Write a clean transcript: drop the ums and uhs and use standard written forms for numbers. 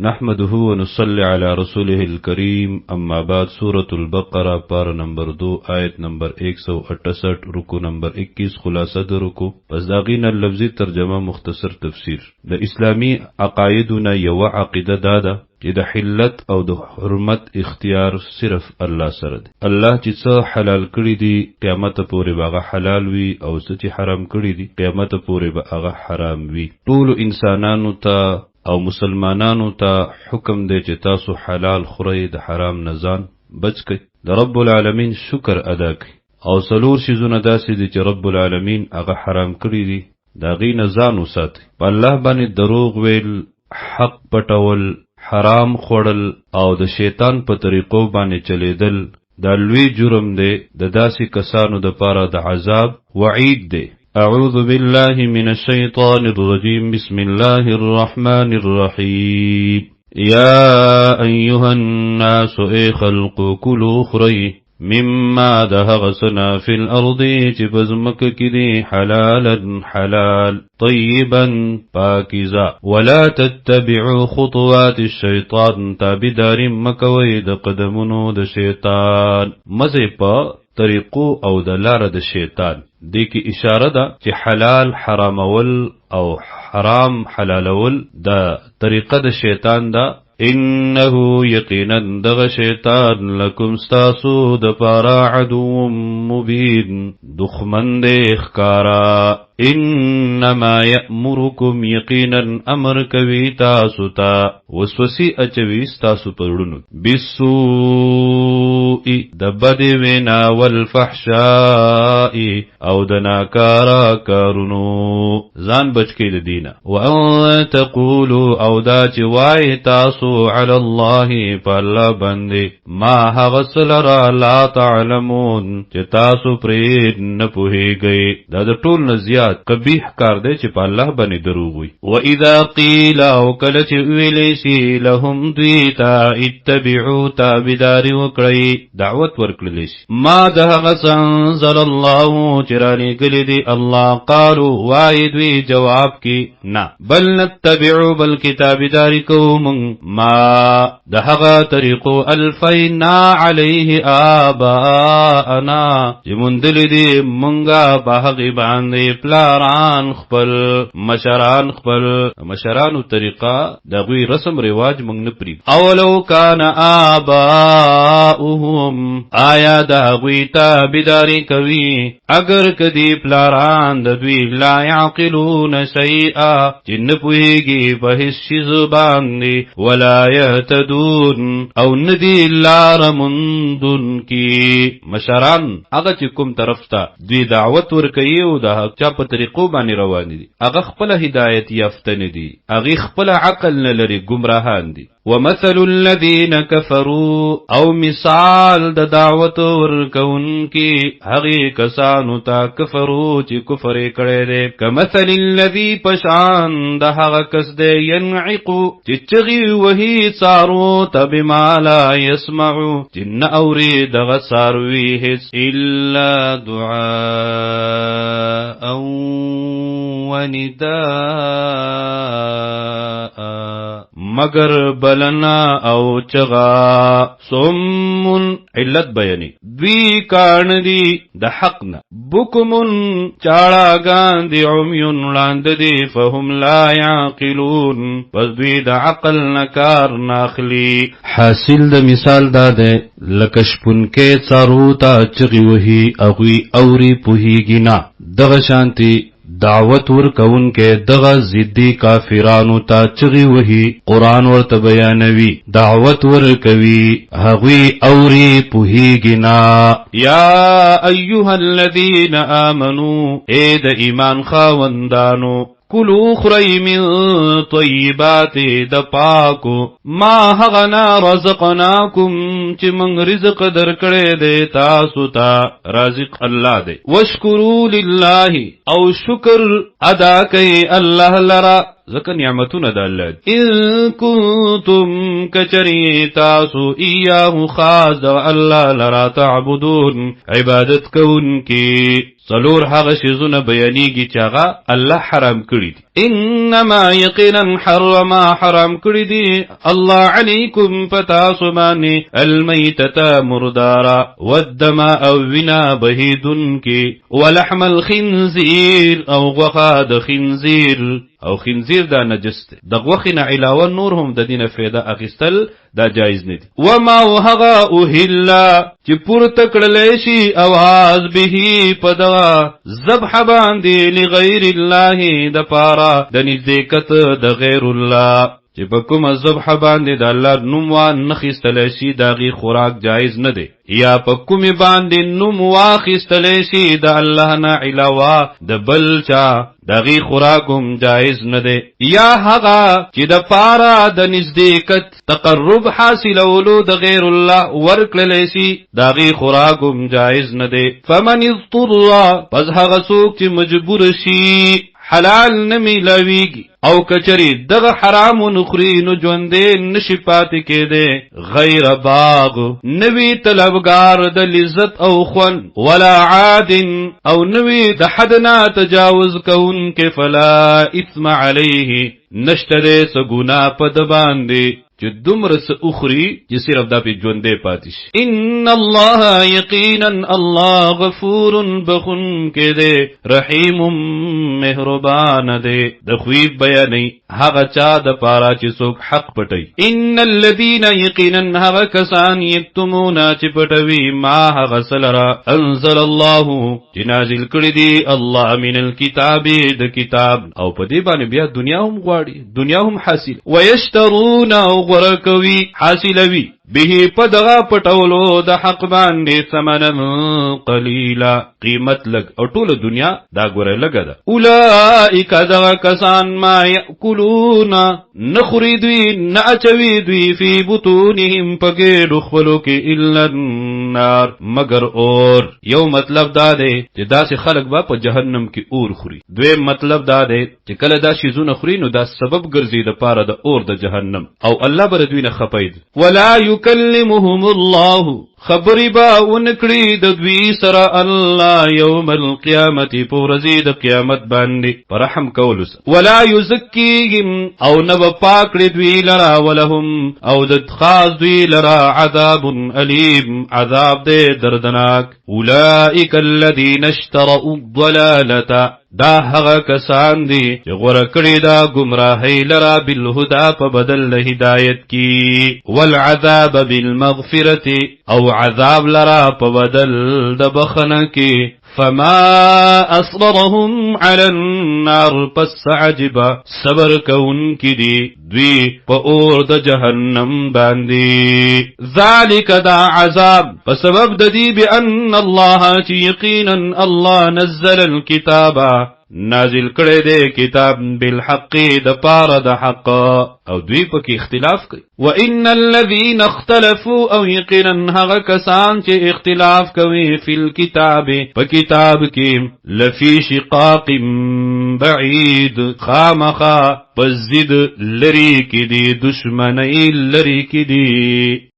نحمده ونصلي على رسوله الكريم اما بعد سورة البقرہ پارہ نمبر 2 آیت نمبر 168 رکو نمبر 21 خلاصہ د رکو پس داغینا لفظی ترجمه مختصر تفسیر د اسلامی عقایدنا یو عقیده دادا چې د حلت او د حرمت اختیار صرف الله سره دی. الله چې څه حلال کړی دی قیامت پورې هغه حلال وي او څه چې حرام کړی دی قیامت پورې هغه حرام وي. ټول انسانانو ته او مسلمانانو ته حکم دی چې تاسو حلال خورئ د حرام نه ځان بچ کړئ، د رب العالمین شکر ادا کړئ او څلور شیزونه داسې دي چې رب العالمین هغه حرام کړي دي د هغې نه ځان وساتئ. په الله باندې دروغ ویل، حق پټول، حرام خوړل او د شیطان په طریقو باندې چلیدل دا لوی جرم دی. د داسې کسانو دپاره د عذاب وعید دی. اعوذ بالله من الشيطان الرجيم بسم الله الرحمن الرحيم يا أيها الناس خلقوا كلوا خري مما دهغسنا في الأرض جبزمك كدي حلالا حلال طيبا باكزا ولا تتبعوا خطوات الشيطان تابدار مكويد قدمنو د شيطان مزيبا طریقو او د لار د شیطان. دی کی اشاره ده چې حلال حرامول او حرام حلالول د طریقه د شیطان ده. انه یقینا دغه شیطان لکم ستاسو د پارا عدو مبین دخمن دی ښکارا. انما یأمرکم یقینا امر کوي تاسو ته وسوسې اچوي ستاسو په زړونو بالسوء د بدې وینا والفحشاء او د ناکارا کارونو ځان بچ کړئ د دینه. وان تقولوا او دا چې وایي تاسو علی الله په الله باندې ما هغه څه لره لا تعلمون چې تاسو پرې نه پوهیږئ. دا د ټول نه زیات قبیح کار دی چې په الله باندې دروغ وي. واذا قیل او کله چې ویلی شي لهم دوی ته اتبعوا تابعداري وکړئ دعوت ورکړلی شي ما د هغه څه انزل الله چې رالېږلي دي الله قالوا وایي دوی جواب کې نه بل نتبعو بلکې تابعداري کوو موږ ما د هغه طریقو الفینا علیه آباءنا چې موندلي دي مونږه په هغې باندې پلاران خپل مشران خپل مشرانو طریقه د هغوی رسم رواج موږ نه پرېږدو. اولو کان آباؤهم آیا د هغوی تابعداري کوي اگر کدی پلاران د دوی لا یعقلون شیئا چې نه پوهېږي په هېڅ شیز باندې ولا یهتدون او ندی لار موندونکي. مشران هغه چې کوم طرف ته دوی دعوت ورکوي او د چا په طریقو باندې روان دي هغه خپله هدایت یافته نه دي، هغې خپله عقل نه لري، ګمراهان دي. ومثل الذین کفروا او مثال د دعوت ورکونکي هغې کسانو ته کفرو چې کفر یې کړی دی کمثل الذي پشان د هغه کس دی ینعقو چې چغې وهي څارو ته بما لا یسمعو چې نه اوري دغه څاروي هېڅ الا دعاء ونداء مگر بلنا او چغا. صمون علت بیانی دوی کان دی د حق نه بکمون چاړاګان دی عمیون وړاند دی فهم لا یعقلون پس دوی د عقل نه کار ناخلی. حاصل د مثال دا دی لکه شپونکی څارو ته چغې وهي هغوی اوري پوهېږي نه. دغه شانتي دعوت ورکونکې دغه ضدي کافرانو ته چغې وهي قرآن ورته بیانوي دعوت ورکوي هغوی اوري پوهېږي نه. یا ایها الذین آمنوا اے د ایمان خاوندانو کلو خری من طیبات د پاکو ما هغنا رزقناکم چې من رزق در کړی دی تاسو ته رازق الله دی. وشکرو لله او شکر ادا کوي الله لرا ځکه نعمتونه د الله دي. ان کنتم کچری تاسو ایاه خاص د الله لرا تعبدون عبادت کوونکي څلور هغه شیزونه بیانېږي چې هغه الله حرام کړي دي. انما یقینا حرام کړي دي الله علیکم پتاسو باندې المیتة مردارا والدم او وینا بهیدن کی ولحم الخنزیر او غوښه د خنزیر او خنزیر دا نجس دی. د غوښې نه علاوه نور هم د دینه فایده اخیستل دا جایز نه دي. وما وهغه اوهلا چې پورته کړلی شي اواز به په دغه ذبح باندې لغیر الله د پاره د نزدېکت د غیر الله چې په کومه ذبح باندې د الله نوم واخیستلی شي د هغې خوراک جایز نه دی، یا په کومې باندې نوم واخیستلی شي د الله نه علاوه د بل چا د هغې خوراک هم جایز نه دی، یا هغه چې د پاره د نزدېکت تقرب حاصلولو د غیر الله ورکړلی شي د هغې خوراک هم جایز نه دی. فمن اضطر پس هغه څوک چې مجبور شي حلال نمیلاویږي او کچری دغه حرام نخری نو ژوندې نشي پاتې کېده غیر باغ نوی طلبگار د لذت او خون ولا عاد او نوی د حدنا تجاوز کون کې فلا اثم علیه نشتره سګونا په د باندې چې دومره څه اخري چې صرف دا په ژوندې پاتې شي. ان الله یقینا الله غفور بخون کې دی رحیم مهربان دی د خویب بیانې هغه چا د پاره چې څوک حق پټي. ان الذين یقینا هغه کسان یکتمون چې پټوي ما هغه سلرا انزل الله چې نازل کړی دی الله من الكتاب د کتاب او په دې باندې بیا دنیا هم غواړي دنیا هم حاصل ويشترون غرقوي حاصلوي به پدغه پټولو د حق باندې ثمنن قلیلا قیمت لګ او ټول دنیا دا ګوره لګه ده. اولئک دغه کسان ما یاکلون نخری دوی نه اچوي دوی فی بطونهم پګېډو خپلو کې الا النار مگر اور. یو مطلب دا دی چې داسې خلک به په جهنم کې اور خوري. دویم مطلب دا دی چې کله دا شیزونه خوري نو دا سبب ګرځي د پاره د اور د جهنم او الله بر دوی نه خپید. ولا یکلمهم الله خبری با اونکړي د دوی سره الله یوم القیامت پورزی د قیامت باندې پرحم کولس. ولا یزکیهم او نو پاکړي دوی لرا ولهم او د خاص دوی لرا عذاب الیم عذاب دې دردناک. اولئک الذین اشتروا الضلالة دا هغه کسان دي چې غوړه کړی دا گمراهی لرا بالهدى په بدل له هدایت کی والعذاب بالمغفرة او عذاب لرا په بدل د بخنه کی. فما اصبرهم على النار پس عجبا صبر کون کی دی دوی په اور د جهنم باندې. ذالک دا عذاب په سبب د دی بان الله چې یقینا الله نزل الكتاب نازل کړی دی کتاب بالحق د پاره د حق او دوی پکې اختلاف کوي. وان الذين اختلفوا او یقینا هغه کسان چې اختلاف کوي فی الكتاب په کتاب کې لفی شقاق بعید خامخا پس زید لری کی دی دشمنی لری کی دی.